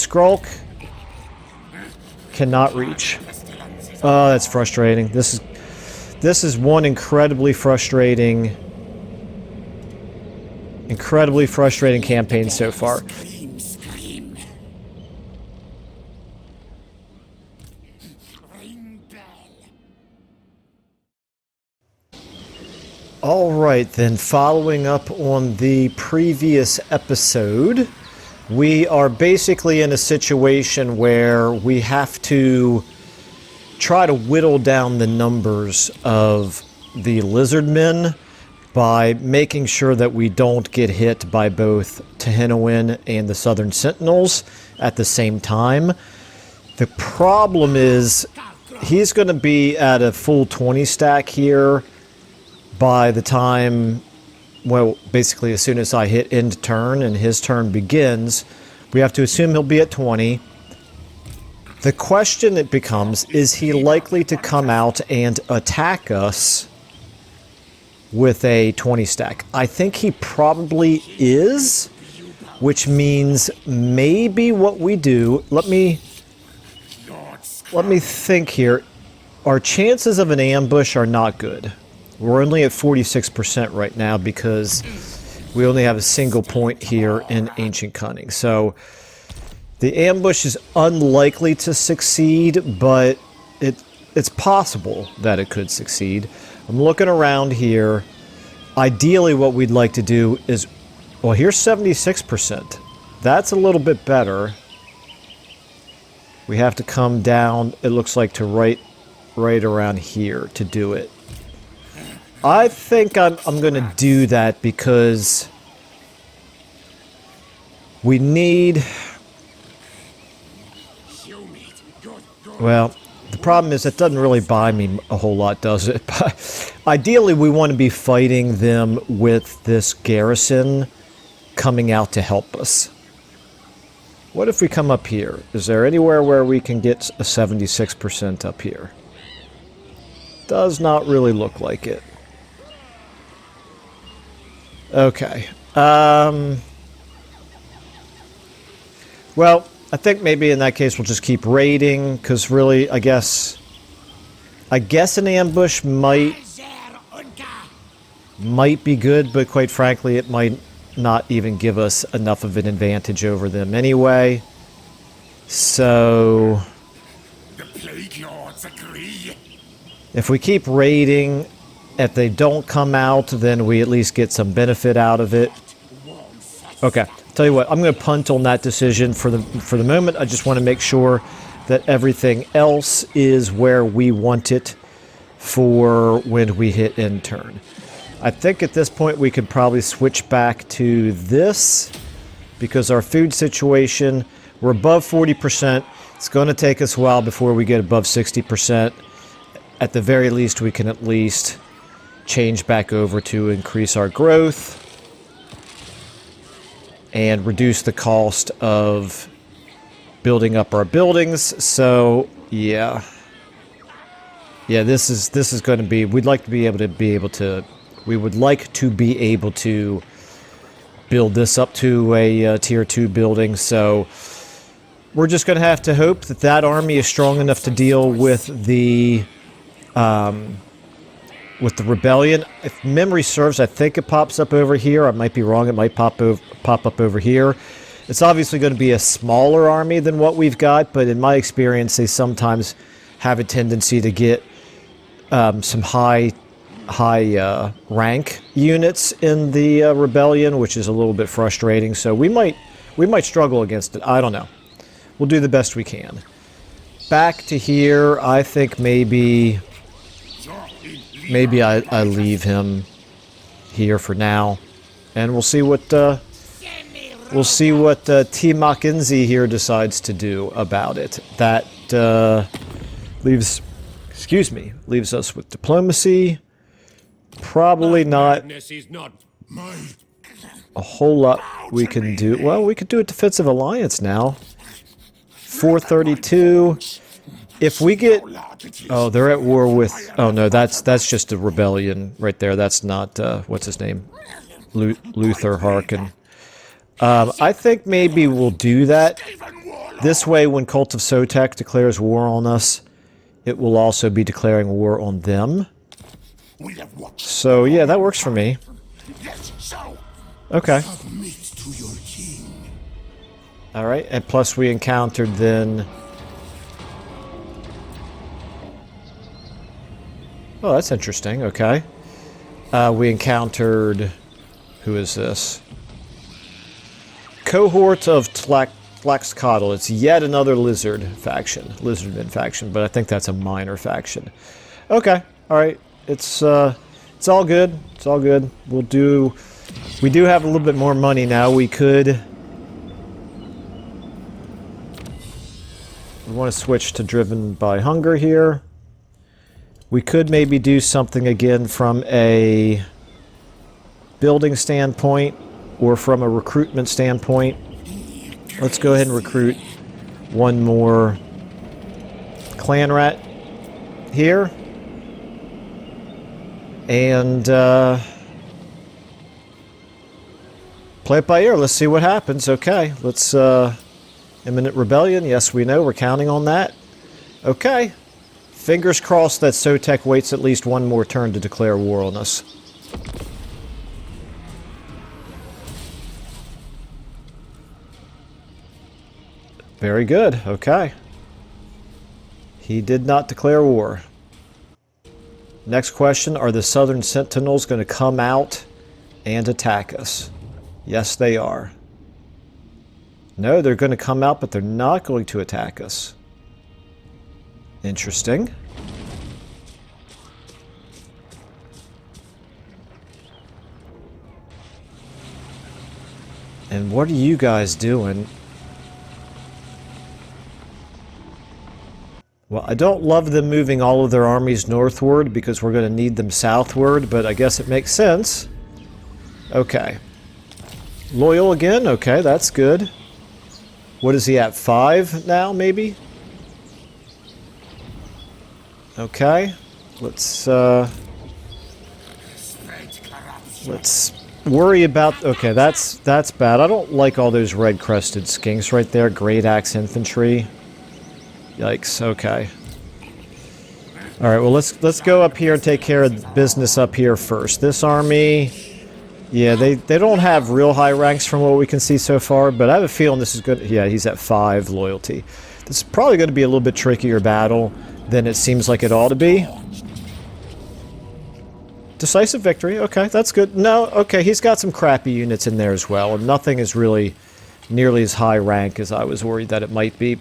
Skrolk cannot reach. Oh, that's frustrating. This is one incredibly frustrating campaign so far. Alright then, following up on the previous episode, we are basically in a situation where we have to try to whittle down the numbers of the lizardmen by making sure that we don't get hit by both Tehinoan and the Southern Sentinels at the same time. The problem is he's going to be at a full 20 stack here by the time, well, basically as soon as I hit end turn and his turn begins. We have to assume he'll be at 20. The question it becomes, is he likely to come out and attack us with a 20 stack? I think he probably is, which means maybe what we do, let me think here. Our chances of an ambush are not good. We're only at 46% right now because we only have a single point here in Ancient Cunning. So the ambush is unlikely to succeed, but it's possible that it could succeed. I'm looking around here. Ideally what we'd like to do is, well, here's 76%. That's a little bit better. We have to come down, it looks like, to right around here to do it. I think I'm going to do that because we need... Well, the problem is it doesn't really buy me a whole lot, does it? But ideally, we want to be fighting them with this garrison coming out to help us. What if we come up here? Is there anywhere where we can get a 76% up here? Does not really look like it. Okay. Well, I think maybe in that case we'll just keep raiding, because really, I guess an ambush might be good, but quite frankly, it might not even give us enough of an advantage over them anyway. So, if we keep raiding, if they don't come out, then we at least get some benefit out of it. Okay, tell you what, I'm going to punt on that decision for the moment. I just want to make sure that everything else is where we want it for when we hit end turn. I think at this point we could probably switch back to this because our food situation, we're above 40%. It's going to take us a while before we get above 60%. At the very least, we can at least change back over to increase our growth and reduce the cost of building up our buildings. So yeah, this is going to be, we would like to be able to build this up to a tier 2 building. So we're just going to have to hope that that army is strong enough to deal with the rebellion. If memory serves, I think it pops up over here. I might be wrong. It might pop up over here. It's obviously going to be a smaller army than what we've got, but in my experience, they sometimes have a tendency to get some high rank units in the rebellion, which is a little bit frustrating. So we might struggle against it. I don't know. We'll do the best we can. Back to here. I think maybe I leave him here for now, and we'll see what T. Mackenzie here decides to do about it. That leaves us with diplomacy. Probably not a whole lot we can do. Well, we could do a defensive alliance now. 432. If we get... Oh, they're at war with... Oh, no, that's just a rebellion right there. That's not... what's his name? Luther Harkin. I think maybe we'll do that. This way, when Cult of Sotek declares war on us, it will also be declaring war on them. So, yeah, that works for me. Okay. Alright, and plus we encountered then... Oh, that's interesting, okay. We encountered... Who is this? Cohort of Tlaxcatl. It's yet another lizardmen faction, but I think that's a minor faction. Okay, alright. It's all good. It's all good. We do have a little bit more money now. We want to switch to driven by hunger here. We could maybe do something again from a building standpoint or from a recruitment standpoint. Let's go ahead and recruit one more clan rat here. And play it by ear. Let's see what happens. Okay, let's... Imminent rebellion. Yes, we know. We're counting on that. Okay. Fingers crossed that Sotek waits at least one more turn to declare war on us. Very good. Okay. He did not declare war. Next question. Are the Southern Sentinels going to come out and attack us? Yes, they are. No, they're going to come out, but they're not going to attack us. Interesting. And what are you guys doing? Well, I don't love them moving all of their armies northward because we're going to need them southward, but I guess it makes sense. Okay. Loyal again? Okay, that's good. What is he at? 5 now, maybe? Okay. Let's worry about... Okay, that's bad. I don't like all those red-crested skinks right there. Great Axe Infantry. Yikes, okay. Alright, well, let's go up here and take care of business up here first. This army... Yeah, they don't have real high ranks from what we can see so far, but I have a feeling this is good. Yeah, he's at 5 loyalty. This is probably going to be a little bit trickier battle than it seems like it ought to be. Decisive victory. Okay, that's good. No, okay, he's got some crappy units in there as well, and nothing is really nearly as high rank as I was worried that it might be.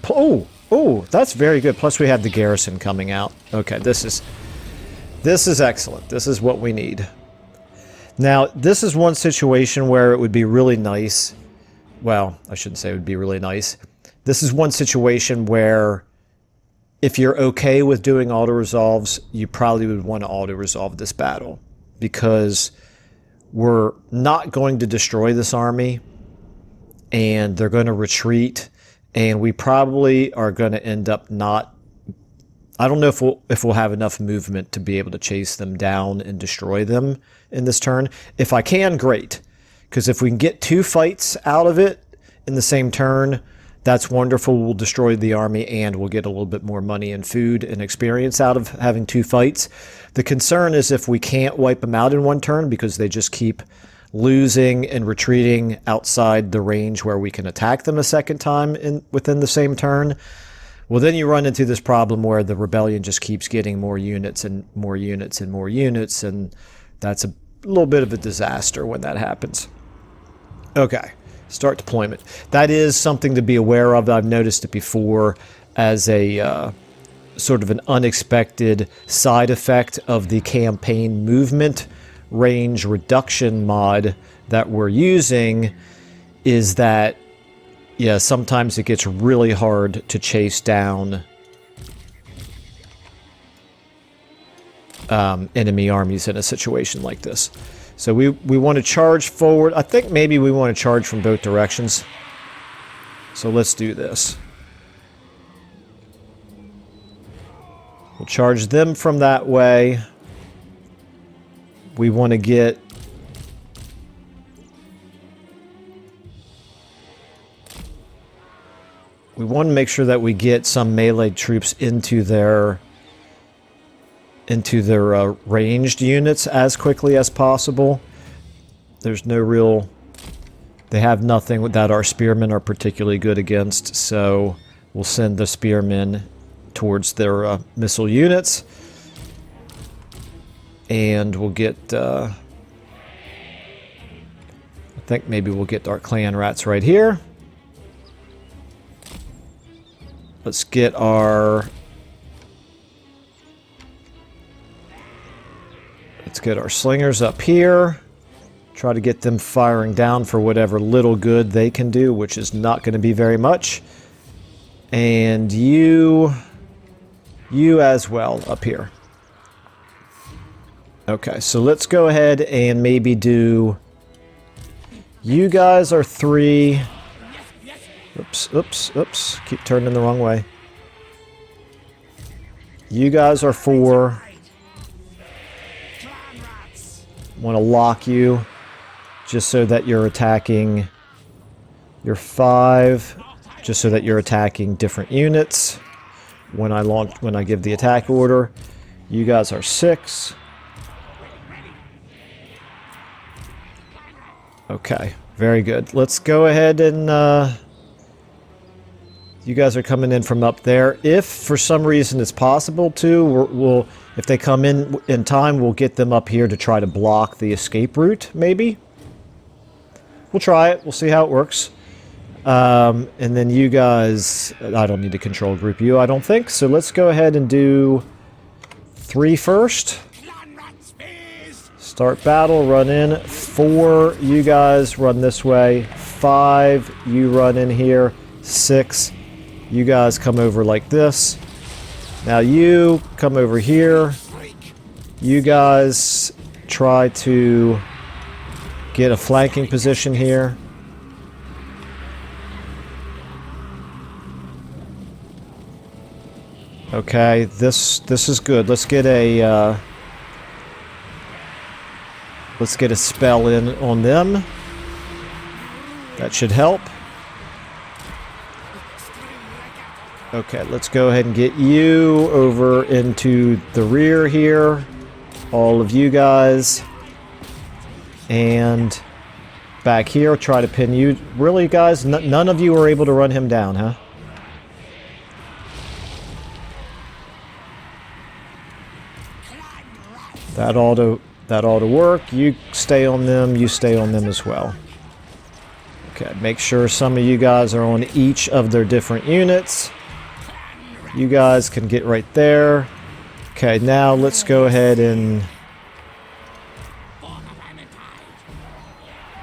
Oh, that's very good. Plus we have the garrison coming out. Okay, this is excellent. This is what we need. Now, this is one situation where it would be really nice. Well, I shouldn't say it would be really nice. This is one situation where if you're okay with doing auto-resolves, you probably would want to auto-resolve this battle. Because we're not going to destroy this army. And they're going to retreat. And we probably are going to end up not... I don't know if we'll have enough movement to be able to chase them down and destroy them in this turn. If I can, great. Because if we can get 2 fights out of it in the same turn, that's wonderful. We'll destroy the army and we'll get a little bit more money and food and experience out of having 2 fights. The concern is if we can't wipe them out in one turn because they just keep losing and retreating outside the range where we can attack them a second time within the same turn. Well, then you run into this problem where the rebellion just keeps getting more units and more units and more units, and that's a little bit of a disaster when that happens. Okay, start deployment. That is something to be aware of. I've noticed it before as a sort of an unexpected side effect of the campaign movement range reduction mod that we're using is that yeah, sometimes it gets really hard to chase down enemy armies in a situation like this. So we want to charge forward. I think maybe we want to charge from both directions. So let's do this. We'll charge them from that way. We want to get... We want to make sure that we get some melee troops into their ranged units as quickly as possible. There's no real... They have nothing that our spearmen are particularly good against, so we'll send the spearmen towards their missile units. And we'll get... I think maybe we'll get our clan rats right here. Let's get our... Let's get our slingers up here. Try to get them firing down for whatever little good they can do, which is not going to be very much. And you as well up here. Okay, so let's go ahead and maybe do... You guys are 3. Oops. Keep turning the wrong way. You guys are 4. Want to lock you just so that you're attacking. You're 5 just so that you're attacking different units when I give the attack order. You guys are 6. Okay, very good. Let's go ahead and you guys are coming in from up there. If for some reason it's possible to, if they come in time, we'll get them up here to try to block the escape route, maybe. We'll try it. We'll see how it works. And then you guys, I don't need to control group you, I don't think. So let's go ahead and do 3 first. Start battle, run in. 4, you guys run this way. 5, you run in here. 6, you guys come over like this. Now you come over here. You guys try to get a flanking position here. Okay, this is good. Let's get a spell in on them. That should help. Okay, let's go ahead and get you over into the rear here. All of you guys. And back here, try to pin you. Really, guys? None of you were able to run him down, huh? That ought to work. You stay on them. You stay on them as well. Okay, make sure some of you guys are on each of their different units. You guys can get right there. Okay, now let's go ahead and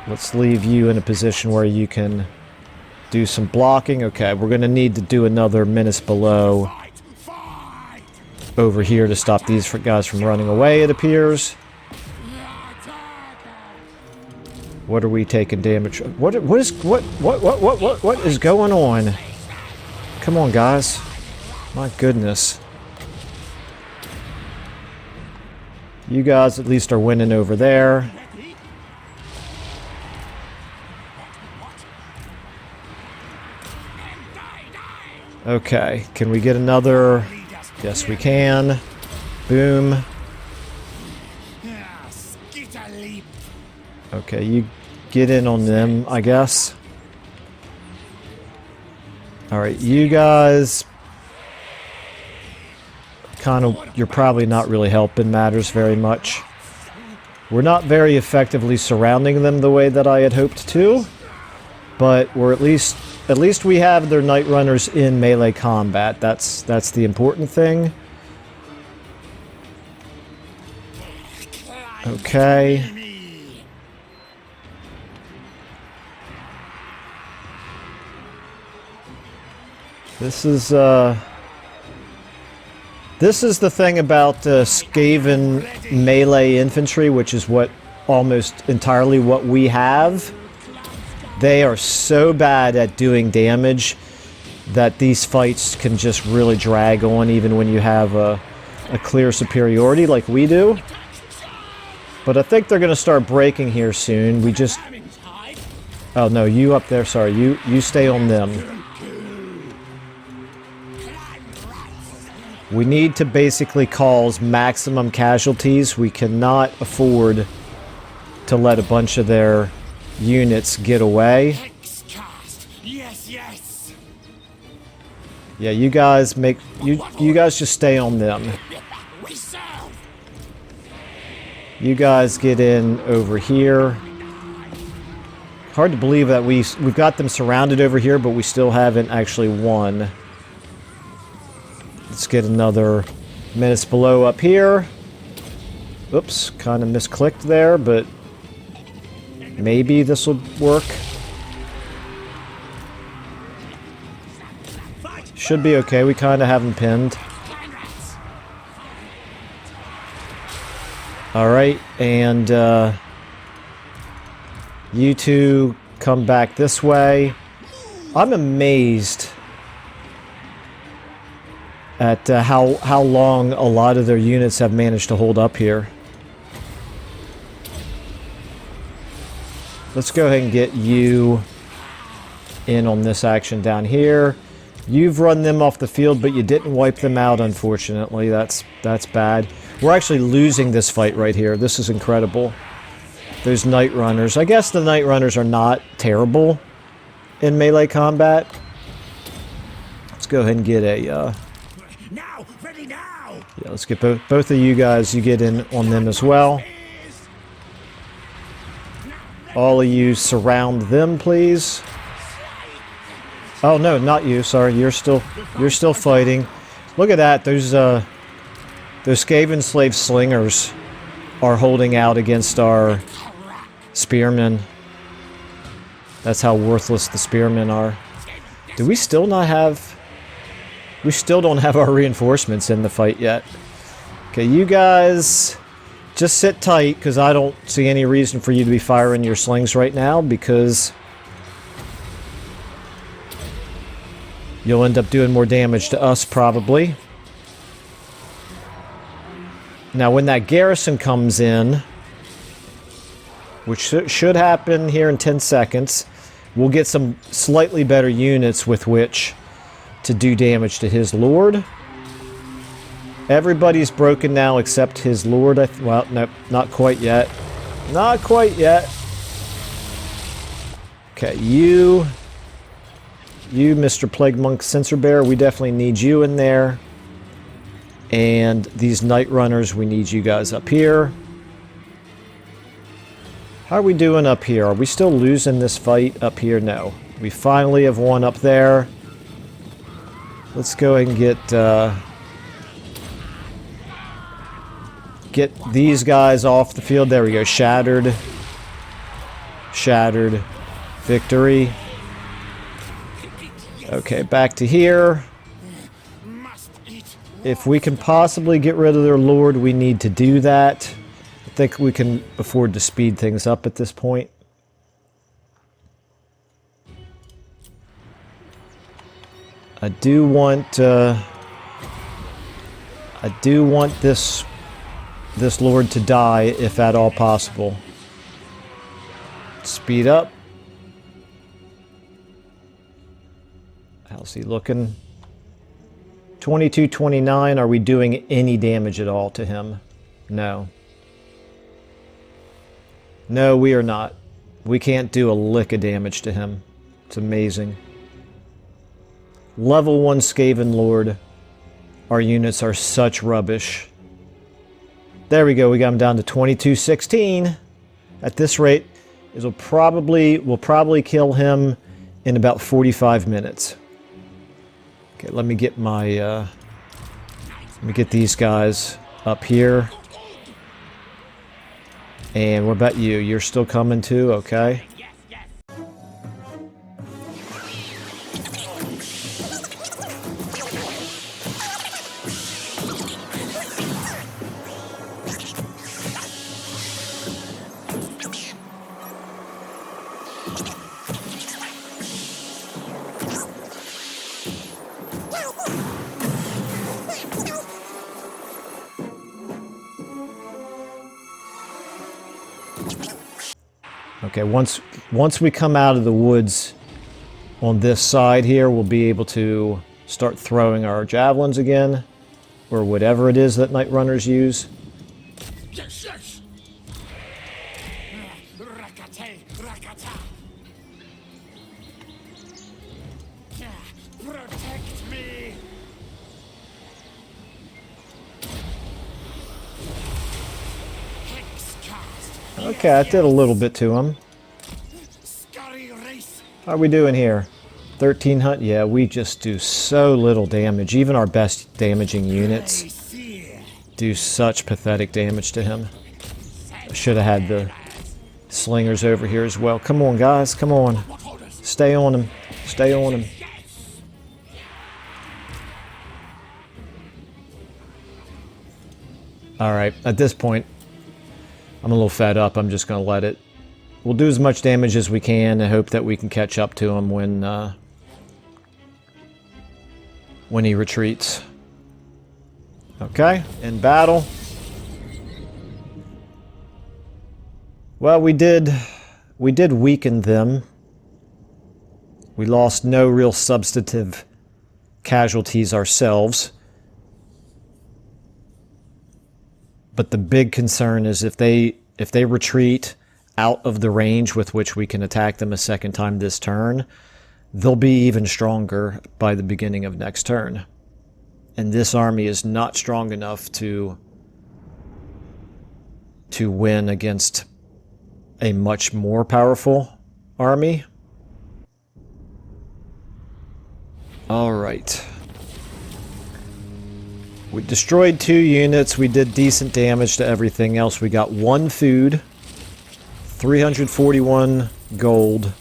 let's leave you in a position where you can do some blocking. Okay, we're going to need to do another menace below over here to stop these guys from running away, it appears. What are we taking damage? What is going on? Come on, guys. My goodness. You guys at least are winning over there. Okay, can we get another? Yes, we can. Boom. Okay, you get in on them, I guess. Alright, you guys... you're probably not really helping matters very much. We're not very effectively surrounding them the way that I had hoped to, but we're at least we have their Night Runners in melee combat. That's the important thing. Okay. This is the thing about Skaven melee infantry, which is what almost entirely what we have. They are so bad at doing damage that these fights can just really drag on even when you have a clear superiority like we do. But I think they're going to start breaking here soon. We just... Oh no, you up there, sorry. You stay on them. We need to basically cause maximum casualties. We cannot afford to let a bunch of their units get away. Yes, yes. Yeah, you guys make you guys just stay on them. We serve. You guys get in over here. Hard to believe that we've got them surrounded over here, but we still haven't actually won. Let's get another Menace Below up here. Oops, kind of misclicked there, but maybe this will work. Should be okay. We kind of have them pinned. Alright, and you two come back this way. I'm amazed at how long a lot of their units have managed to hold up here. Let's go ahead and get you in on this action down here. You've run them off the field, but you didn't wipe them out, unfortunately. That's bad. We're actually losing this fight right here. This is incredible. Those Night Runners. I guess the Night Runners are not terrible in melee combat. Let's go ahead and get a... Now, ready now. Yeah, let's get both of you guys. You get in on them as well. All of you surround them, please. Oh no, not you. Sorry, you're still fighting. Look at that. Those Skaven slave slingers are holding out against our spearmen. That's how worthless the spearmen are. Do we still not have... We still don't have our reinforcements in the fight yet. Okay, you guys just sit tight, because I don't see any reason for you to be firing your slings right now, because you'll end up doing more damage to us, probably. Now, when that garrison comes in, which should happen here in 10 seconds, we'll get some slightly better units with which to do damage to his lord. Everybody's broken now except his lord. Well, no, not quite yet. Not quite yet. Okay, you, Mr. Plague Monk Sensor Bear, we definitely need you in there. And these Night Runners, we need you guys up here. How are we doing up here? Are we still losing this fight up here? No. We finally have won up there. Let's go ahead and get these guys off the field. There we go. Shattered. Shattered. Victory. Okay, back to here. If we can possibly get rid of their lord, we need to do that. I think we can afford to speed things up at this point. I do want this lord to die, if at all possible. Speed up. How's he looking? 2229. Are we doing any damage at all to him? No. No, we are not. We can't do a lick of damage to him. It's amazing. Level 1 Skaven Lord. Our units are such rubbish. There we go. We got him down to 2216. At this rate, we'll probably kill him in about 45 minutes. Okay, let me get my let me get these guys up here. And what about you? You're still coming too, okay? Okay, once we come out of the woods on this side here, we'll be able to start throwing our javelins again. or whatever it is that Night Runners use. Yes, yes. Rakate, rakata. Protect me. Hexcast. Okay, I did a little bit to him. Scurry race. How are we doing here? 1300? Yeah, we just do so little damage. Even our best damaging units do such pathetic damage to him. Should have had the slingers over here as well. Come on, guys. Come on. Stay on him. Stay on him. Alright, at this point, I'm a little fed up. I'm just going to let it. We'll do as much damage as we can and hope that we can catch up to him when he retreats. Okay, in battle. Well, we did weaken them. We lost no real substantive casualties ourselves. But the big concern is if they retreat out of the range with which we can attack them a second time this turn, they'll be even stronger by the beginning of next turn. And this army is not strong enough to win against a much more powerful army. All right. We destroyed 2 units. We did decent damage to everything else. We got 1 food, 341 gold.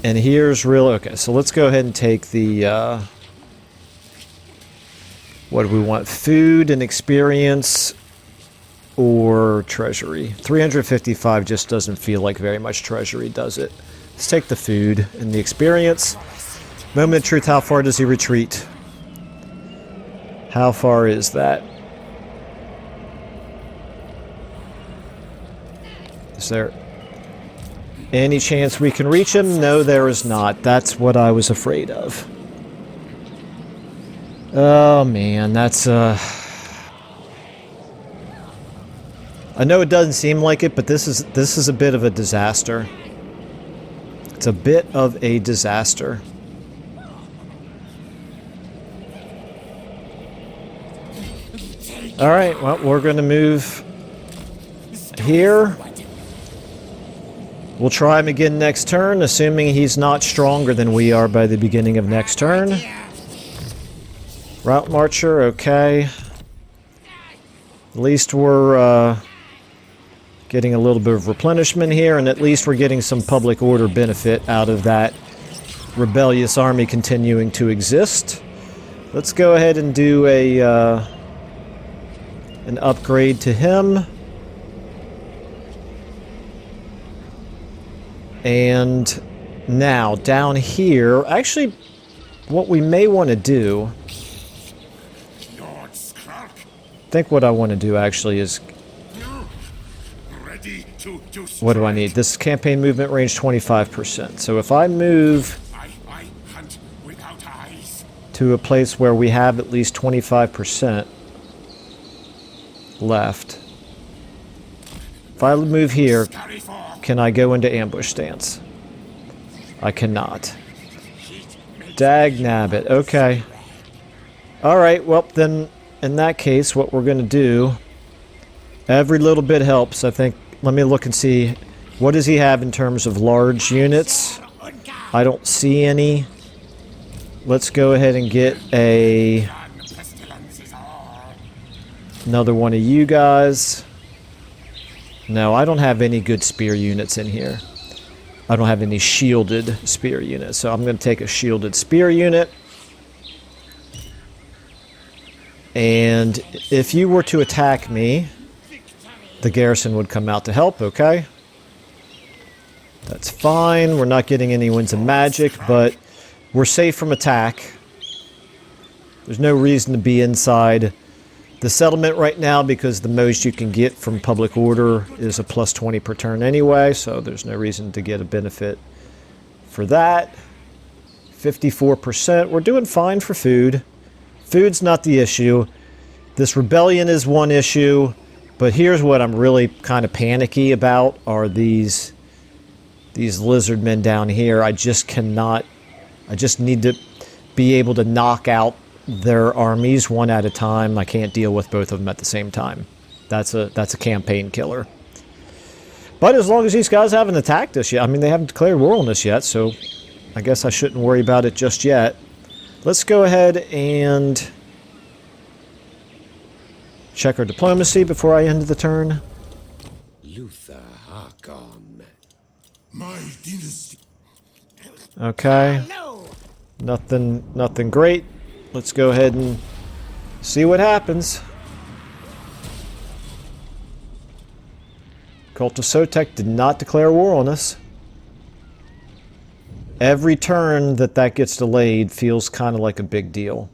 And here's really... Okay, so let's go ahead and take the... what do we want? Food and experience or treasury? 355 just doesn't feel like very much treasury, does it? Let's take the food and the experience. Moment of truth, how far does he retreat? How far is that? Is there any chance we can reach him? No, there is not. That's what I was afraid of. Oh man, that's I know it doesn't seem like it, but this is a bit of a disaster. It's a bit of a disaster. All right, well, we're going to move here. We'll try him again next turn, assuming he's not stronger than we are by the beginning of next turn. Route Marcher, okay. At least we're getting a little bit of replenishment here, and at least we're getting some public order benefit out of that rebellious army continuing to exist. Let's go ahead and do an upgrade to him. And now, down here, actually, what we may want to do... I think what I want to do, actually, is... What do I need? This is campaign movement range 25%. So if I move to a place where we have at least 25% left. If I move here, can I go into ambush stance? I cannot. Dag nabbit. Okay. Alright, well then, in that case, what we're going to do... Every little bit helps, I think. Let me look and see. What does he have in terms of large units? I don't see any. Let's go ahead and get another one of you guys. No, I don't have any good spear units in here. I don't have any shielded spear units, so I'm going to take a shielded spear unit. And if you were to attack me, the garrison would come out to help, okay? That's fine. We're not getting any winds of magic, but we're safe from attack. There's no reason to be inside the settlement right now because the most you can get from public order is a plus 20 per turn anyway, so there's no reason to get a benefit for that. 54%. We're doing fine for food. Food's not the issue. This rebellion is one issue. But here's what I'm really kind of panicky about are these lizard men down here. I just need to be able to knock out their armies one at a time. I can't deal with both of them at the same time. That's a campaign killer. But as long as these guys haven't attacked us yet, I mean, they haven't declared war on us yet, so I guess I shouldn't worry about it just yet. Let's go ahead and check our diplomacy before I end the turn. Luther Harkon. My dynasty. Okay. Nothing great. Let's go ahead and see what happens. Cult of Sotek did not declare war on us. Every turn that gets delayed feels kind of like a big deal.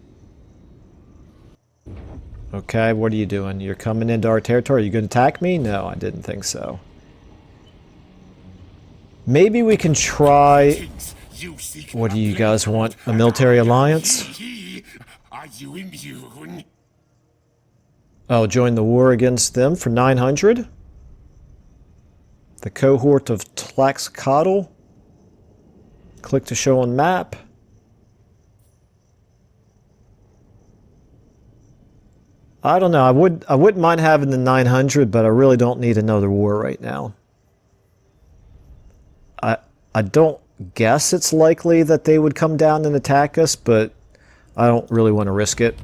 Okay, what are you doing? You're coming into our territory. Are you going to attack me? No, I didn't think so. Maybe we can try... What do you guys want? A military alliance? Are you immune? Oh, join the war against them for 900? The cohort of Tlaxcatl? Click to show on map. I don't know. I wouldn't mind having the 900, but I really don't need another war right now. I don't guess it's likely that they would come down and attack us, but I don't really want to risk it.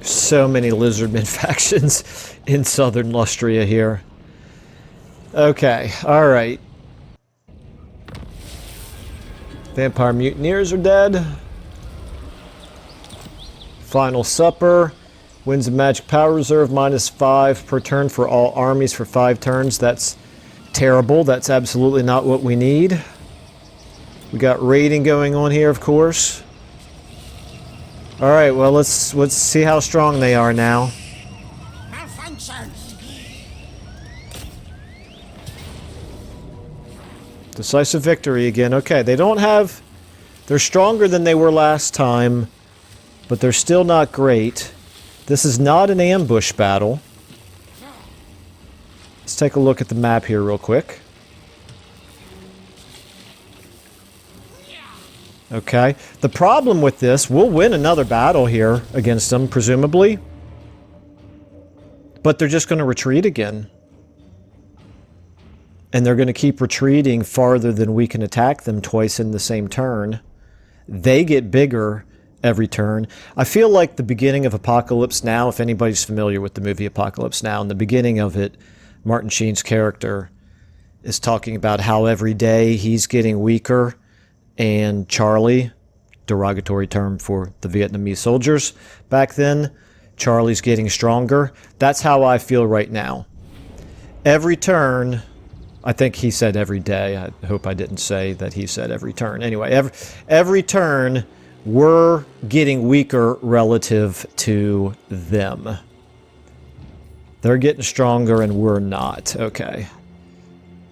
So many lizardmen factions in southern Lustria here. Okay, alright. Vampire mutineers are dead. Final Supper. Wins a magic power reserve, -5 per turn for all armies for 5 turns. That's terrible. That's absolutely not what we need. We got raiding going on here, of course. Alright, well, let's see how strong they are now. Malfunction. Decisive victory again. Okay, they don't have... They're stronger than they were last time, but they're still not great. This is not an ambush battle. Let's take a look at the map here real quick. Okay, the problem with this, we'll win another battle here against them, presumably. But they're just going to retreat again. And they're going to keep retreating farther than we can attack them twice in the same turn. They get bigger every turn. I feel like the beginning of Apocalypse Now, if anybody's familiar with the movie Apocalypse Now, in the beginning of it, Martin Sheen's character is talking about how every day he's getting weaker, and Charlie, derogatory term for the Vietnamese soldiers back then, Charlie's getting stronger. That's how I feel right now. Every turn... I think he said every day. I hope I didn't say that he said every turn. Anyway, every turn, we're getting weaker relative to them. They're getting stronger and we're not. Okay.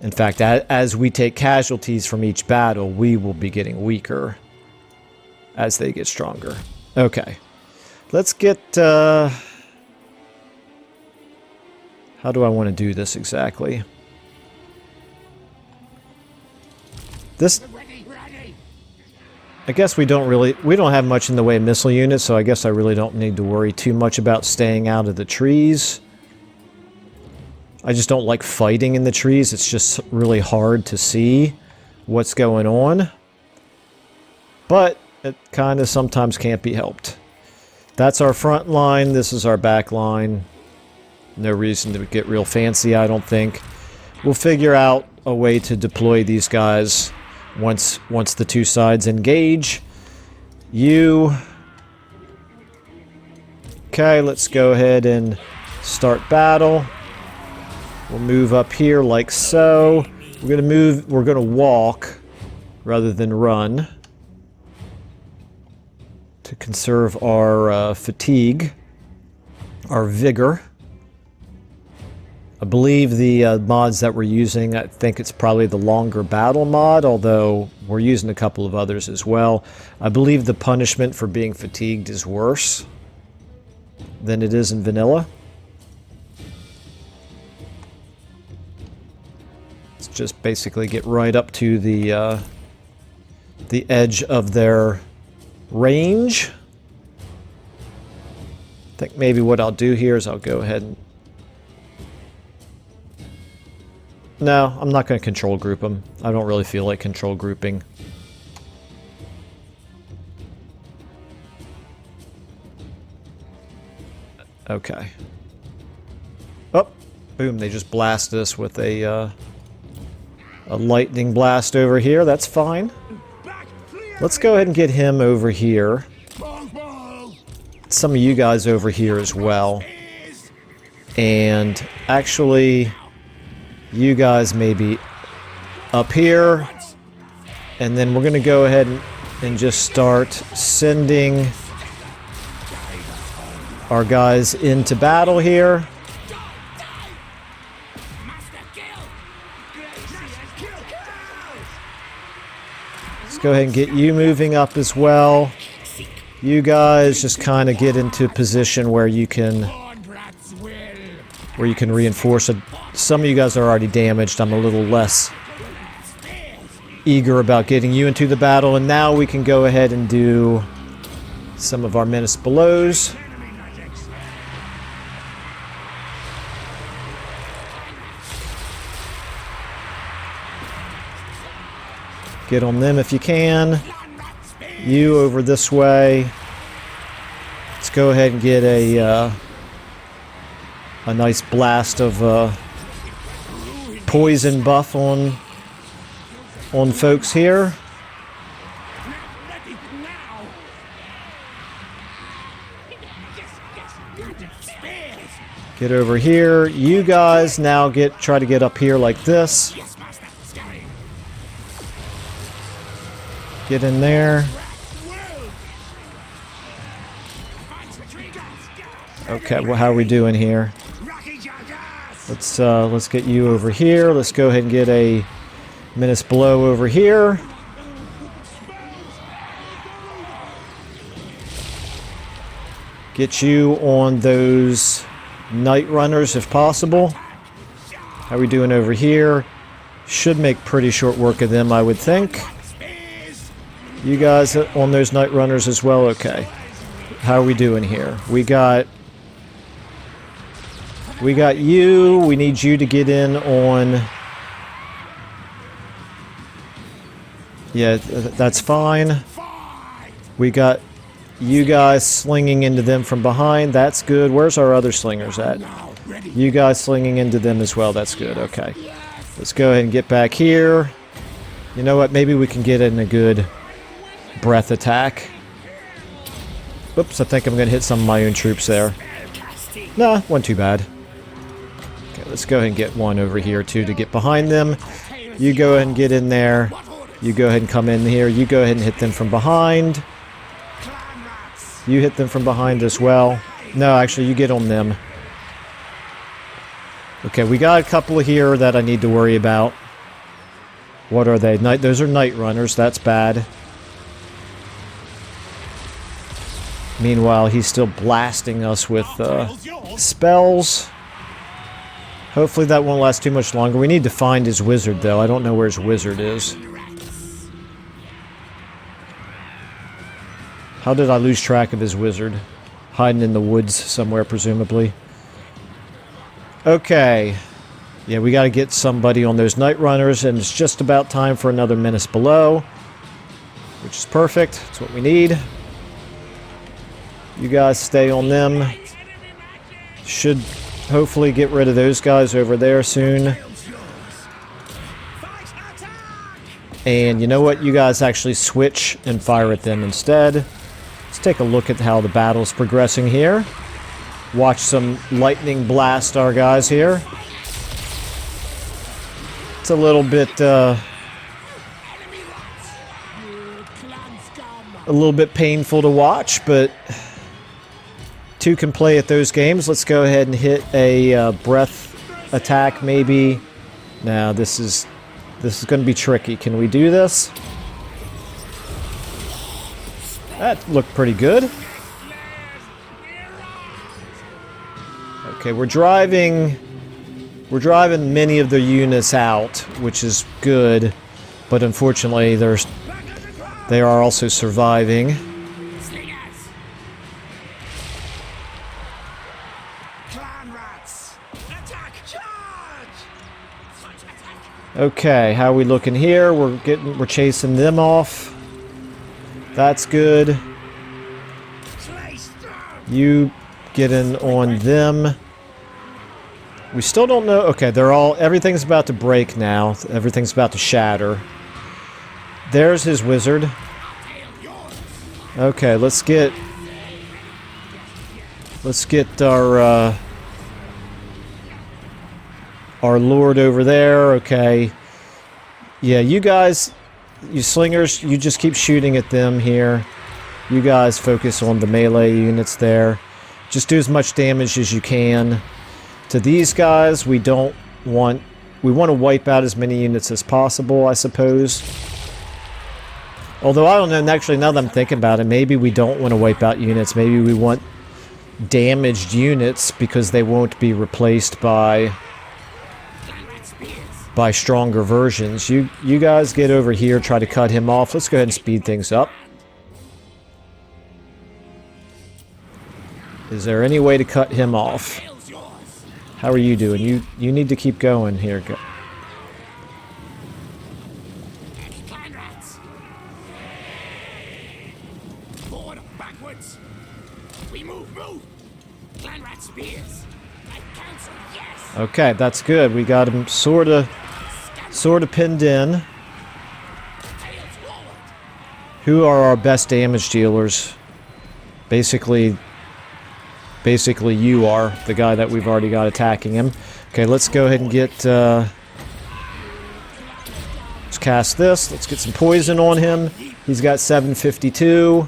In fact, as we take casualties from each battle, we will be getting weaker as they get stronger. Okay. Let's get... how do I want to do this exactly? This, I guess we don't have much in the way of missile units, so I guess I really don't need to worry too much about staying out of the trees. I just don't like fighting in the trees. It's just really hard to see what's going on. But it kind of sometimes can't be helped. That's our front line. This is our back line. No reason to get real fancy, I don't think. We'll figure out a way to deploy these guys once the two sides engage. Okay, let's go ahead and start battle. We'll move up here like so. We're gonna walk rather than run to conserve our fatigue. our vigor. I believe the mods that we're using, I think it's probably the longer battle mod, although we're using a couple of others as well. I believe the punishment for being fatigued is worse than it is in vanilla. Let's just basically get right up to the edge of their range. I think maybe what I'll do here is I'll go ahead and... No, I'm not going to control group them. I don't really feel like control grouping. Okay. Oh, boom, they just blasted us with a lightning blast over here. That's fine. Let's go ahead and get him over here. Some of you guys over here as well. And actually, you guys maybe up here. And then we're going to go ahead and just start sending our guys into battle here. Let's go ahead and get you moving up as well. You guys just kind of get into a position where you can reinforce it. Some of you guys are already damaged. I'm a little less eager about getting you into the battle, and now we can go ahead and do some of our menace belows. Get on them if you can. You over this way. Let's go ahead and get a nice blast of poison buff on folks here. Get over here. You guys now try to get up here like this. Get in there. Okay, well, how are we doing here? Let's get you over here. Let's go ahead and get a menace below over here. Get you on those night runners if possible. How are we doing over here? Should make pretty short work of them, I would think. You guys on those night runners as well? Okay. How are we doing here? We got you. We need you to get in on... Yeah, that's fine. We got you guys slinging into them from behind. That's good. Where's our other slingers at? You guys slinging into them as well. That's good. Okay. Let's go ahead and get back here. You know what? Maybe we can get in a good breath attack. Oops, I think I'm going to hit some of my own troops there. Nah, wasn't too bad. Okay, let's go ahead and get one over here, too, to get behind them. You go ahead and get in there. You go ahead and come in here. You go ahead and hit them from behind. You hit them from behind as well. No, actually, you get on them. Okay, we got a couple here that I need to worry about. What are they? Those are night runners. That's bad. Meanwhile, he's still blasting us with spells. Hopefully that won't last too much longer. We need to find his wizard, though. I don't know where his wizard is. How did I lose track of his wizard? Hiding in the woods somewhere, presumably. Okay. Yeah, we got to get somebody on those night runners, and it's just about time for another menace below. Which is perfect. That's what we need. You guys stay on them. Should hopefully get rid of those guys over there soon. And you know what? You guys actually switch and fire at them instead. Let's take a look at how the battle's progressing here. Watch some lightning blast our guys here. It's a little bit painful to watch, but two can play at those games. Let's go ahead and hit a breath attack, maybe. Now, this is going to be tricky. Can we do this? That looked pretty good. Okay, we're driving many of their units out, which is good, but unfortunately they are also surviving. Okay, how are we looking here? We're chasing them off. That's good. You get in on them. We still don't know. Okay, everything's about to break now. Everything's about to shatter. There's his wizard. Okay, let's get our lord over there. Okay. Yeah, you guys, you slingers, you just keep shooting at them here. You guys focus on the melee units there. Just do as much damage as you can. To these guys, we want to wipe out as many units as possible, I suppose. Although, I don't know, actually, now that I'm thinking about it, maybe we don't want to wipe out units. Maybe we want damaged units because they won't be replaced by stronger versions. You guys get over here, try to cut him off. Let's go ahead and speed things up. Is there any way to cut him off? How are you doing? You need to keep going here. Go. Forward, backwards. We move. Clan rat spears. I cancel, yes. Okay, that's good. We got him sort of pinned in. Who are our best damage dealers? Basically you are the guy that we've already got attacking him. Okay, let's go ahead and get let's cast this. Let's get some poison on him. He's got 752.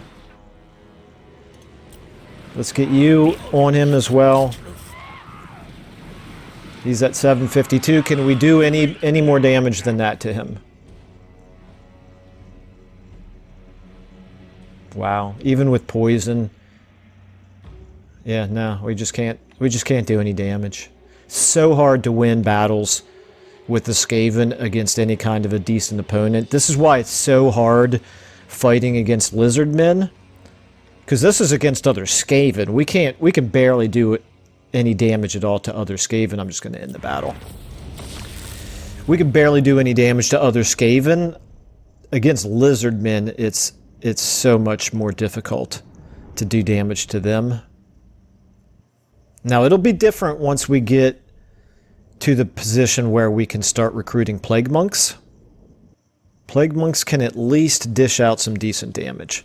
Let's get you on him as well. He's at 752. Can we do any more damage than that to him? Wow, even with poison. Yeah, no, we just can't do any damage. So hard to win battles with the Skaven against any kind of a decent opponent. This is why it's so hard fighting against lizardmen. Because this is against other Skaven. We can barely do any damage at all to other Skaven. I'm just going to end the battle. We can barely do any damage to other Skaven. Against lizardmen, it's so much more difficult to do damage to them. Now, it'll be different once we get to the position where we can start recruiting Plague Monks. Plague Monks can at least dish out some decent damage.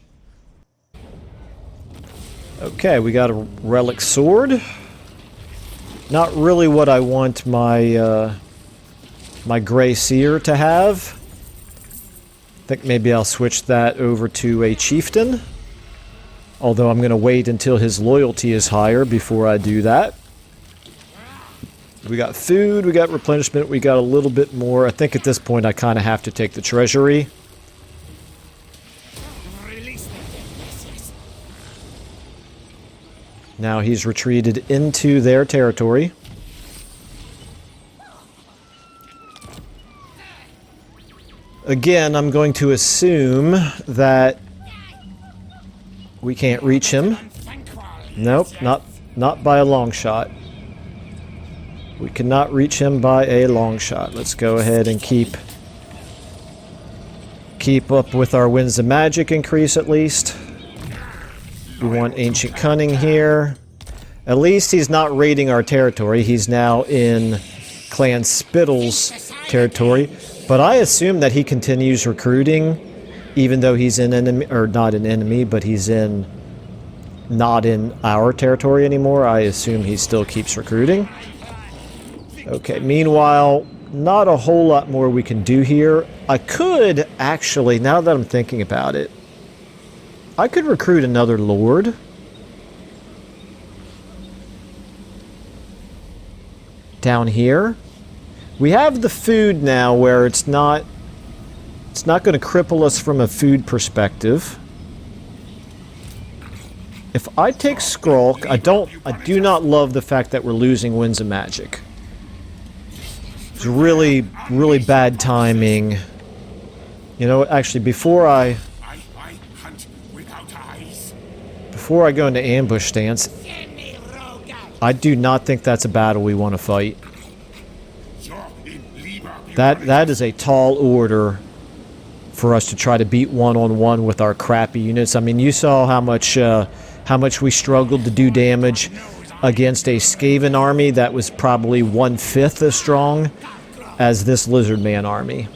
Okay, we got a Relic Sword. Not really what I want my my Grey Seer to have. I think maybe I'll switch that over to a Chieftain. Although I'm going to wait until his loyalty is higher before I do that. We got food, we got replenishment, we got a little bit more. I think at this point I kind of have to take the treasury. Now he's retreated into their territory. Again, I'm going to assume that we can't reach him. Nope, not by a long shot. We cannot reach him by a long shot. Let's go ahead and keep up with our Winds of Magic increase at least. We want Ancient Cunning here. At least he's not raiding our territory. He's now in Clan Spittle's territory. But I assume that he continues recruiting, even though he's in enemy, or not an enemy, but he's not in our territory anymore. I assume he still keeps recruiting. Okay, meanwhile, not a whole lot more we can do here. I could actually, now that I'm thinking about it, I could recruit another lord. down here. We have the food now where it's not going to cripple us from a food perspective. If I take Skrolk, I do not love the fact that we're losing Winds of Magic. It's really, really bad timing. You know, actually, before I go into ambush stance, I do not think that's a battle we want to fight. That is a tall order for us to try to beat one-on-one with our crappy units. I mean, you saw how much we struggled to do damage against a Skaven army that was probably 1/5 as strong as this Lizard Man army.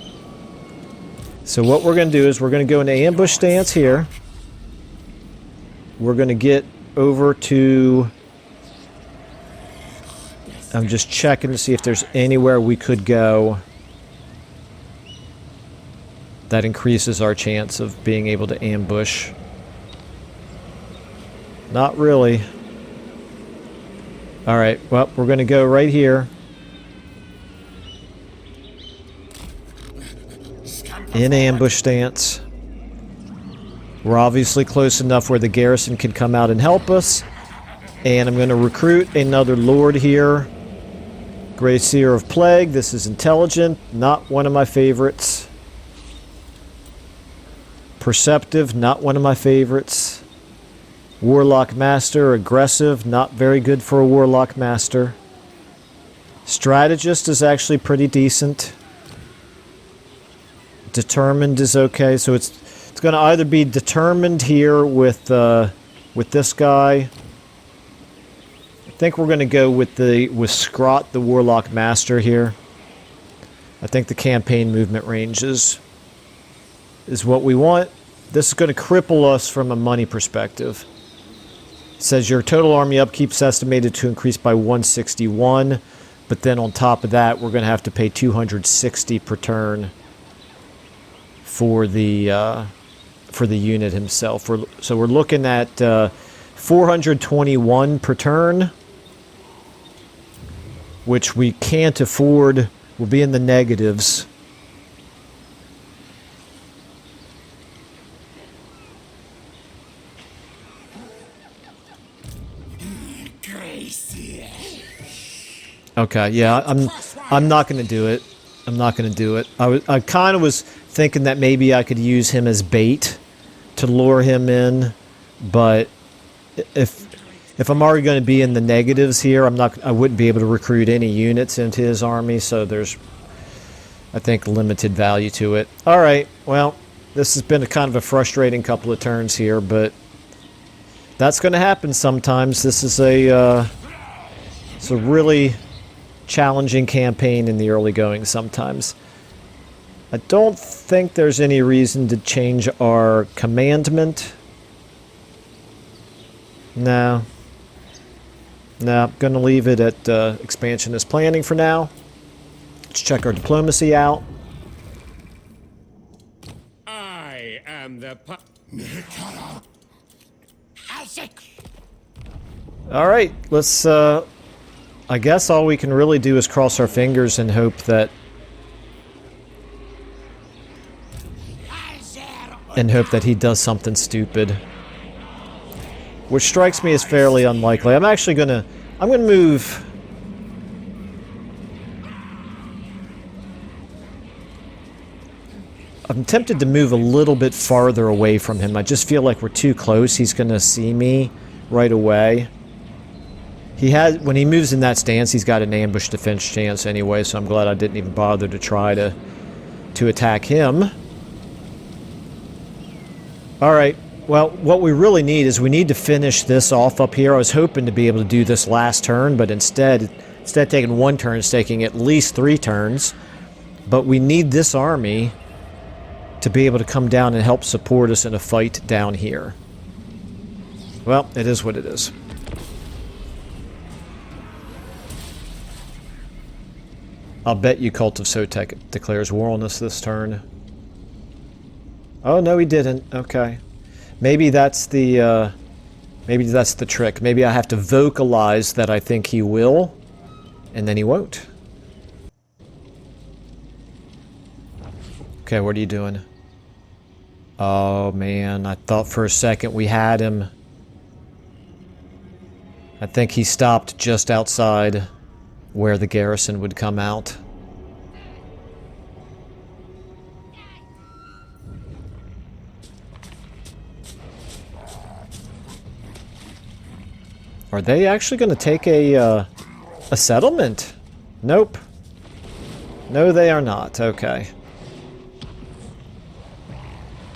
So what we're going to do is we're going to go into ambush stance here. We're going to get over to... I'm just checking to see if there's anywhere we could go that increases our chance of being able to ambush. Not really. Alright, well, we're going to go right here. In ambush stance. We're obviously close enough where the garrison can come out and help us. And I'm going to recruit another lord here. Grey Seer of Plague. This is intelligent. Not one of my favorites. Perceptive. Not one of my favorites. Warlock Master. Aggressive. Not very good for a Warlock Master. Strategist is actually pretty decent. Determined is okay. So it's going to either be determined here with this guy. I think we're going to go with Scrot, the Warlock Master here. I think the campaign movement range is what we want. This is going to cripple us from a money perspective. It says your total army upkeep is estimated to increase by 161, but then on top of that, we're going to have to pay 260 per turn for the unit himself. So we're looking at 421 per turn, which we can't afford. We'll be in the negatives. Okay, yeah, I'm not going to do it. I'm not going to do it. I kind of was thinking that maybe I could use him as bait to lure him in, but if I'm already going to be in the negatives here, I wouldn't be able to recruit any units into his army, so there's, I think, limited value to it. All right, well, this has been a kind of a frustrating couple of turns here, but that's going to happen sometimes. This is it's a really challenging campaign in the early going sometimes. I don't think there's any reason to change our commandment. No. No, I'm going to leave it at expansion as planning for now. Let's check our diplomacy out. I am the Alright, let's... I guess all we can really do is cross our fingers and hope that... he does something stupid. Which strikes me as fairly unlikely. I'm actually gonna move... I'm tempted to move a little bit farther away from him. I just feel like we're too close. He's gonna see me right away. When he moves in that stance, he's got an ambush defense chance anyway, so I'm glad I didn't even bother to try to attack him. Alright, well, what we really need is we need to finish this off up here. I was hoping to be able to do this last turn, but instead of taking one turn, it's taking at least 3 turns. But we need this army to be able to come down and help support us in a fight down here. Well, it is what it is. I'll bet you Cult of Sotek declares war on us this turn. Oh, no, he didn't. Okay. Maybe that's the trick. Maybe I have to vocalize that I think he will. And then he won't. Okay, what are you doing? Oh man, I thought for a second we had him. I think he stopped just outside where the garrison would come out. Are they actually going to take a settlement? Nope. No, they are not. Okay.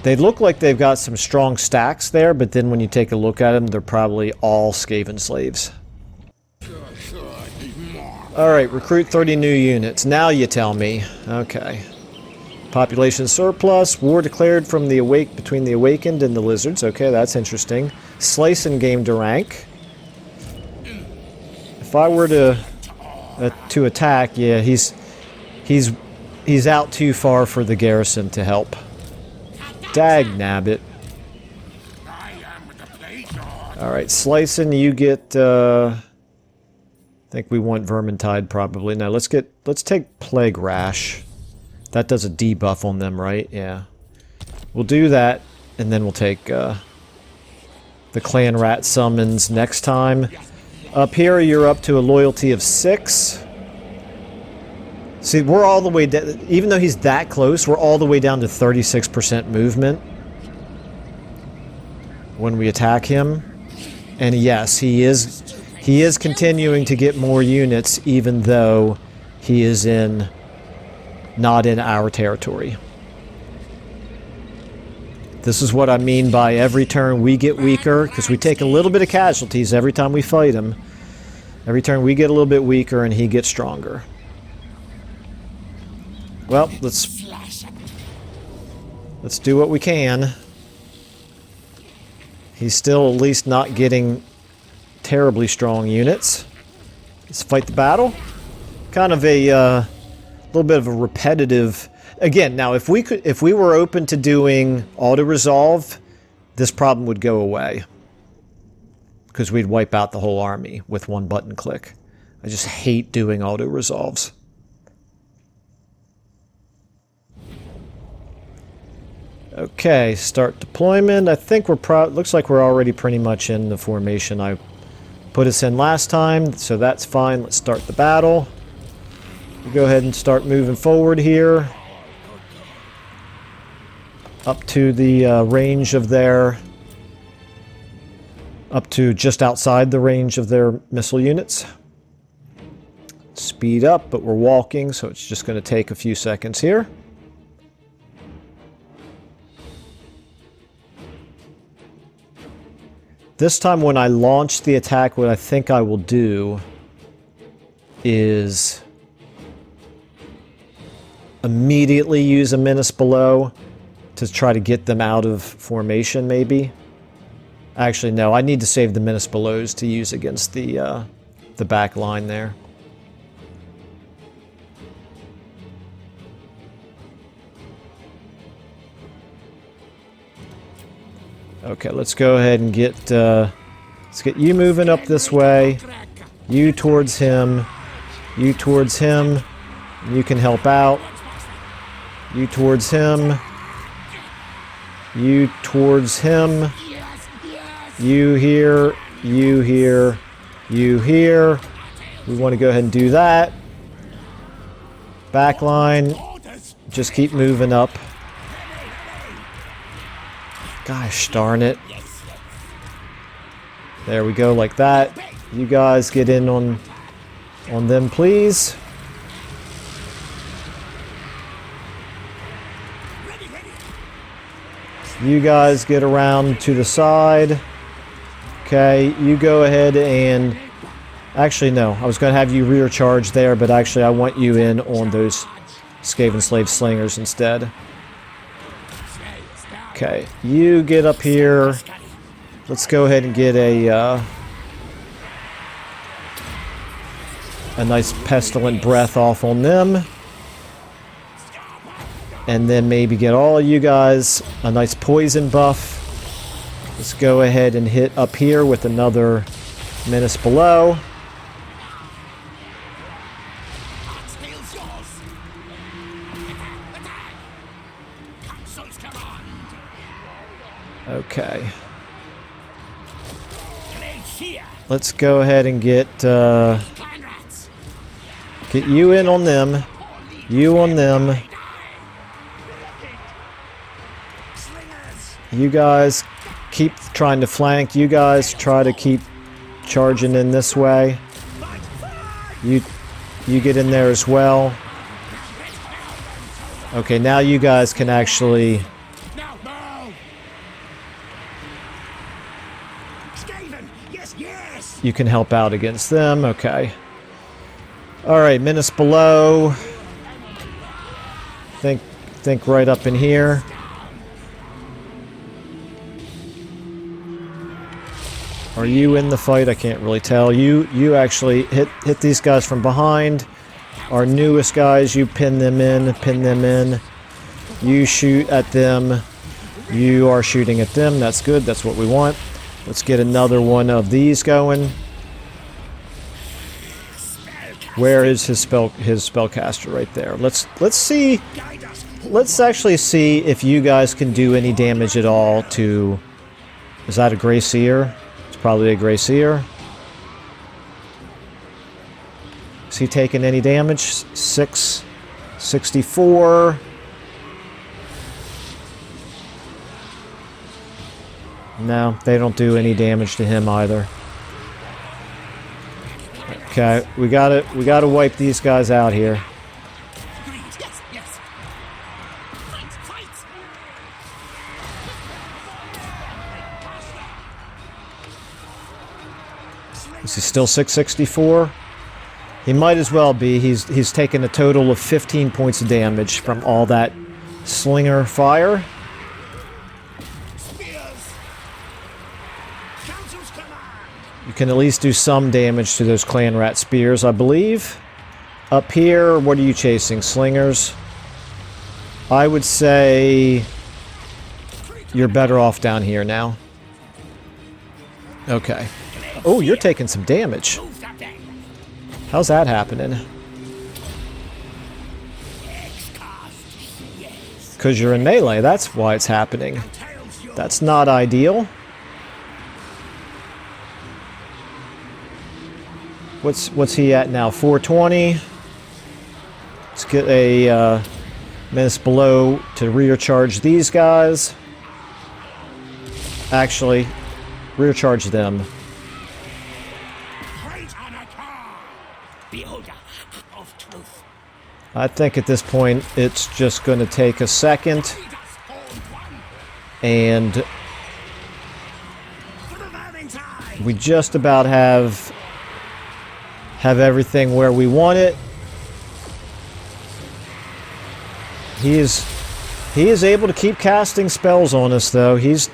They look like they've got some strong stacks there, but then when you take a look at them, they're probably all Skaven slaves. Alright, recruit 30 new units. Now you tell me. Okay. Population surplus. War declared from the between the Awakened and the Lizards. Okay, that's interesting. Slicing gained a rank. If I were to attack, yeah, he's out too far for the garrison to help. Dag nabbit. Alright, slicing, you get I think we want Vermintide probably. Now let's take Plague Rash. That does a debuff on them, right? Yeah. We'll do that, and then we'll take the Clan Rat summons next time. Up here, you're up to a loyalty of 6. See, we're all the way down, even though he's that close, we're all the way down to 36% movement when we attack him. And yes, he is continuing to get more units, even though he is not in our territory. This is what I mean by every turn we get weaker, because we take a little bit of casualties every time we fight him. Every turn we get a little bit weaker and he gets stronger. Well, let's do what we can. He's still at least not getting terribly strong units. Let's fight the battle. Kind of a little bit of a repetitive. Again, now if we were open to doing auto resolve, this problem would go away because we'd wipe out the whole army with one button click. I just hate doing auto resolves. Okay, start deployment. I think looks like we're already pretty much in the formation I put us in last time, so that's fine. Let's start the battle. We'll go ahead and start moving forward here. Up to the range of their... up to just outside the range of their missile units. Speed up, but we're walking, so it's just going to take a few seconds here. This time when I launch the attack, what I think I will do is immediately use a Menace Below to try to get them out of formation, maybe. Actually, no, I need to save the Menace Belows to use against the back line there. Okay, let's go ahead and let's get you moving up this way. You towards him. You towards him. You can help out. You towards him. You towards him. You here. You here. You here. We want to go ahead and do that. Backline. Just keep moving up. Gosh darn it. There we go, like that. You guys get in on them, please. You guys get around to the side. Okay, you go ahead and... Actually, no. I was going to have you rear charge there, but actually I want you in on those Skaven Slave Slingers instead. Okay, you get up here. Let's go ahead and get a nice Pestilent Breath off on them. And then maybe get all of you guys a nice poison buff. Let's go ahead and hit up here with another Menace Below. Okay. Blades here. Let's go ahead and get Clan rats. you in on them. You on them. Slingers. You guys keep trying to flank. You guys try to keep charging in this way. Fight, fight. You get in there as well. Okay, now you guys can actually... No, no. Skaven. Yes, yes. You can help out against them. Okay. Alright, menace below. Think right up in here. Are you in the fight? I can't really tell. You actually hit these guys from behind. Our newest guys, you pin them in, pin them in. You shoot at them. You are shooting at them. That's good. That's what we want. Let's get another one of these going. Where is his spellcaster? Right there. Let's see. Let's actually see if you guys can do any damage at all to... Is that a Grey Seer? It's probably a Grey Seer. Is he taking any damage? 664. No, they don't do any damage to him either. Okay, we gotta wipe these guys out here. Agreed. Yes, yes. Fight, fight. Is he still 664? He might as well be. He's taken a total of 15 points of damage from all that slinger fire. Spears. Council's command. You can at least do some damage to those clan rat spears, I believe. Up here, what are you chasing? Slingers? I would say you're better off down here now. Okay. Oh, you're taking some damage. Move that thing. How's that happening? X-cast. Yes. Because you're in melee, that's why it's happening. Tails yours. That's not ideal. What's he at now? 420. Let's get a menace below to rear charge these guys. Actually, rear charge them. Great Anatar. Beholder of truth. I think at this point it's just going to take a second, Lead us all one. and For the Valentine. we just about have everything where we want it. He is able to keep casting spells on us, though. He's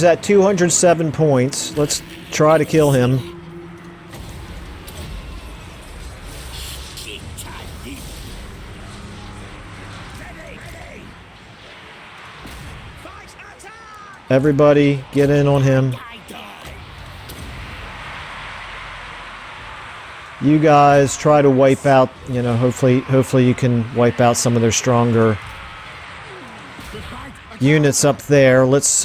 at 207 points. Let's try to kill him. Keep tight. Ready, ready. Fight, attack. Everybody, get in on him. I die. You guys try to wipe out, you know, hopefully you can wipe out some of their stronger units up there. Let's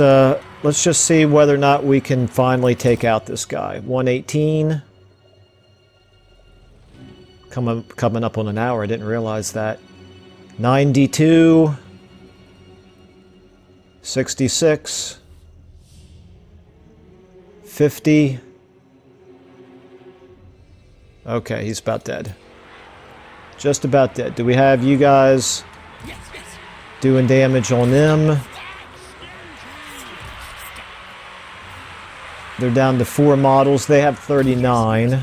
just see whether or not we can finally take out this guy. 118. Coming up on an hour, I didn't realize that. 92. 66. 50. Okay, he's about dead. Just about dead. Do we have you guys Yes, yes. doing damage on them? They're down to 4 models. They have 39. Yes.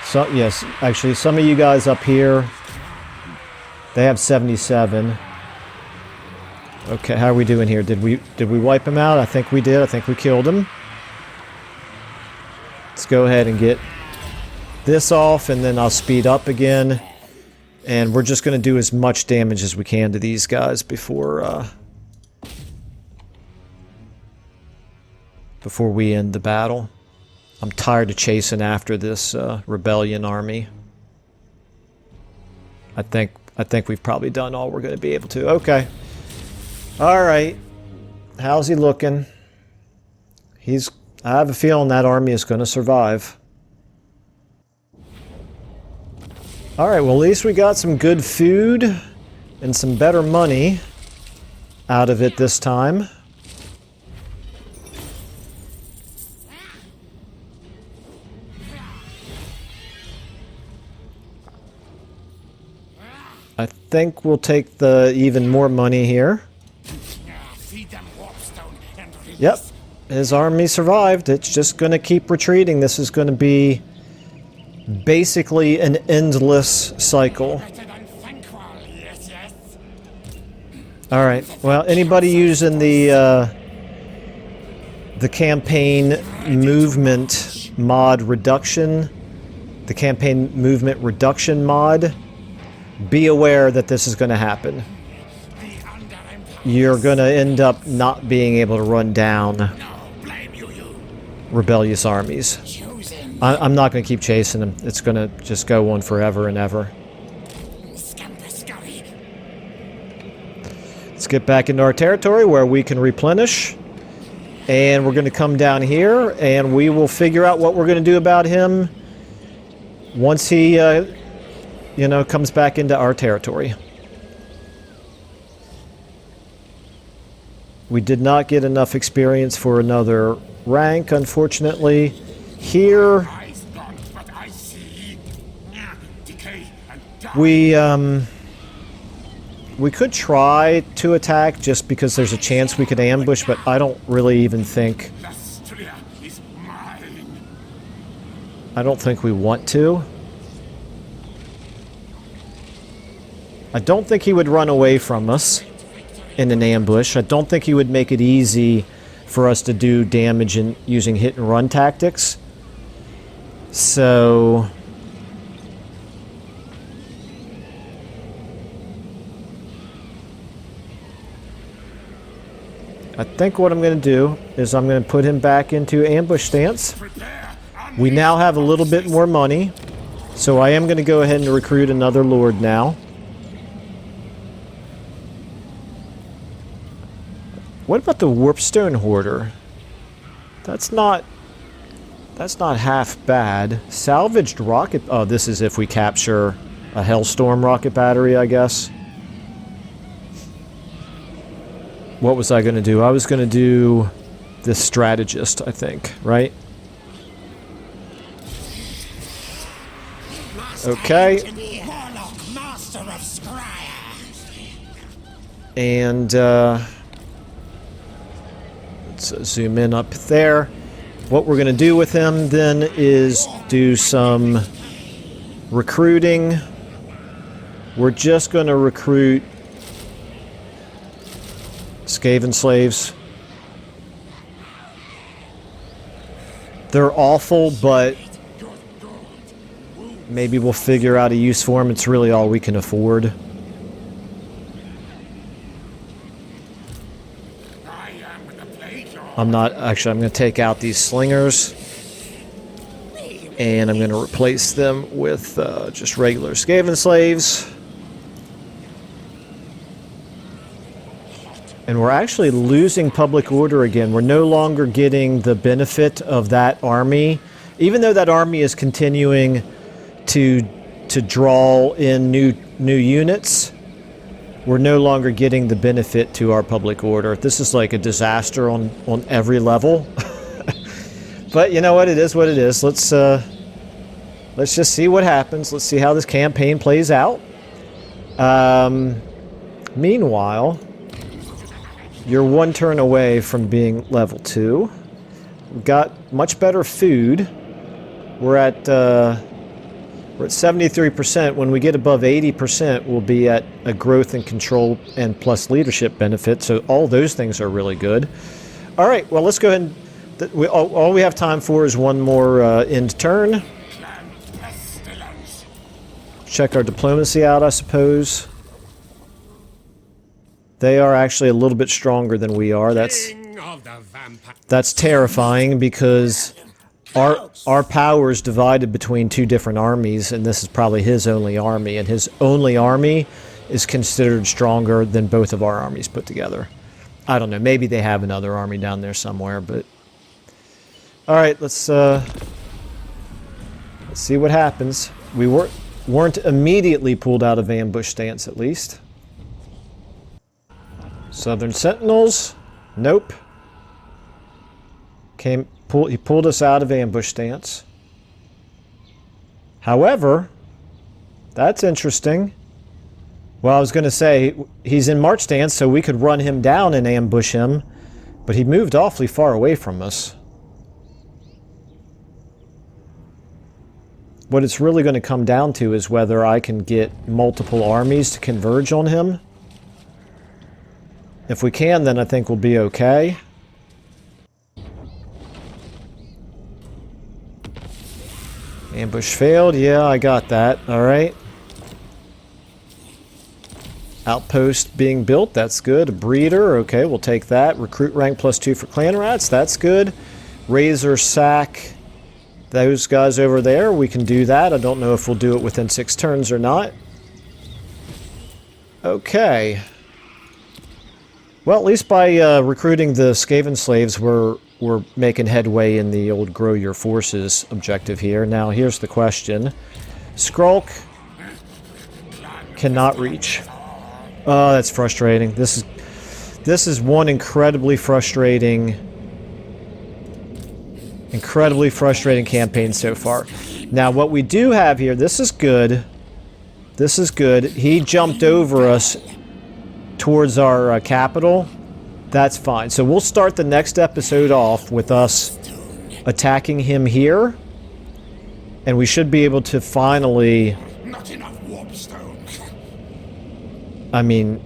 So, yes, actually, some of you guys up here, they have 77. Okay, how are we doing here? Did we wipe him out? I think we did. I think we killed him. Let's go ahead and get this off, and then I'll speed up again. And we're just going to do as much damage as we can to these guys before we end the battle. I'm tired of chasing after this rebellion army. I think we've probably done all we're going to be able to. Okay. All right. How's he looking? I have a feeling that army is going to survive. All right, well, at least we got some good food and some better money out of it this time. I think we'll take the even more money here. Yep, his army survived. It's just going to keep retreating. This is going to be basically an endless cycle. All right. Well, anybody using the campaign movement mod reduction, the campaign movement reduction mod, be aware that this is going to happen. You're going to end up not being able to run down rebellious armies. I'm not going to keep chasing them. It's going to just go on forever and ever. Let's get back into our territory where we can replenish. And we're going to come down here and we will figure out what we're going to do about him once he, comes back into our territory. We did not get enough experience for another rank, unfortunately. Here, we could try to attack just because there's a chance we could ambush, but I don't really even think... I don't think we want to. I don't think he would run away from us in an ambush. I don't think he would make it easy for us to do damage in using hit and run tactics. So I think what I'm going to do is I'm going to put him back into ambush stance. We now have a little bit more money, so I am going to go ahead and recruit another lord now. What about the Warpstone Hoarder? That's not half bad. Salvaged rocket... Oh, this is if we capture a Hellstorm rocket battery, I guess. What was I going to do? I was going to do the Strategist, I think, right? Okay. And, let's zoom in up there. What we're going to do with him then is do some recruiting. We're just going to recruit Skaven slaves. They're awful, but maybe we'll figure out a use for them. It's really all we can afford. I'm going to take out these slingers and I'm going to replace them with just regular Skaven slaves. And we're actually losing public order again. We're no longer getting the benefit of that army. Even though that army is continuing to draw in new units, we're no longer getting the benefit to our public order. This is like a disaster on every level. But you know what? It is what it is. Let's just see what happens. Let's see how this campaign plays out. Meanwhile, you're one turn away from being level 2. We've got much better food. We're at 73%. When we get above 80%, we'll be at a growth and control and plus leadership benefit. So all those things are really good. All right, well, let's go ahead and... all we have time for is one more end turn. Check our diplomacy out, I suppose. They are actually a little bit stronger than we are. That's terrifying because our power is divided between two different armies, and this is probably his only army, and his only army is considered stronger than both of our armies put together. I don't know. Maybe they have another army down there somewhere, but... Alright, let's see what happens. We weren't immediately pulled out of ambush stance, at least. Southern Sentinels. Nope. He pulled us out of ambush stance. However, that's interesting. Well, I was going to say, he's in march stance, so we could run him down and ambush him, but he moved awfully far away from us. What it's really going to come down to is whether I can get multiple armies to converge on him. If we can, then I think we'll be okay. Ambush failed. Yeah, I got that. Alright. Outpost being built. That's good. A breeder. Okay, we'll take that. Recruit rank +2 for clan rats. That's good. Razor sack those guys over there. We can do that. I don't know if we'll do it within 6 turns or not. Okay. Well, at least by recruiting the Skaven slaves, we're making headway in the old grow your forces objective here. Now, here's the question. Skrolk cannot reach. Oh, that's frustrating. This is one incredibly frustrating campaign so far. Now, what we do have here, this is good. This is good. He jumped over us towards our capital. That's fine. So we'll start the next episode off with us attacking him here. And we should be able to finally... Not enough warpstone. I mean...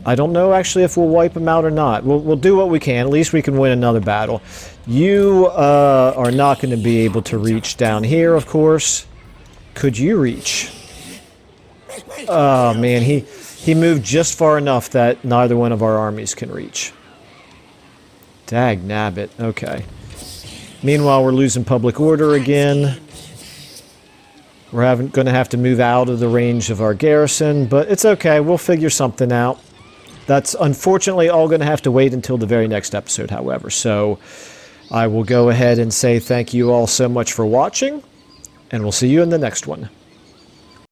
I don't know actually if we'll wipe him out or not. We'll do what we can. At least we can win another battle. You are not going to be able to reach down here, of course. Could you reach? Oh, man. He moved just far enough that neither one of our armies can reach. Dag nabbit. Okay. Meanwhile, we're losing public order again. We're going to have to move out of the range of our garrison, but it's okay. We'll figure something out. That's unfortunately all going to have to wait until the very next episode, however. So I will go ahead and say thank you all so much for watching, and we'll see you in the next one.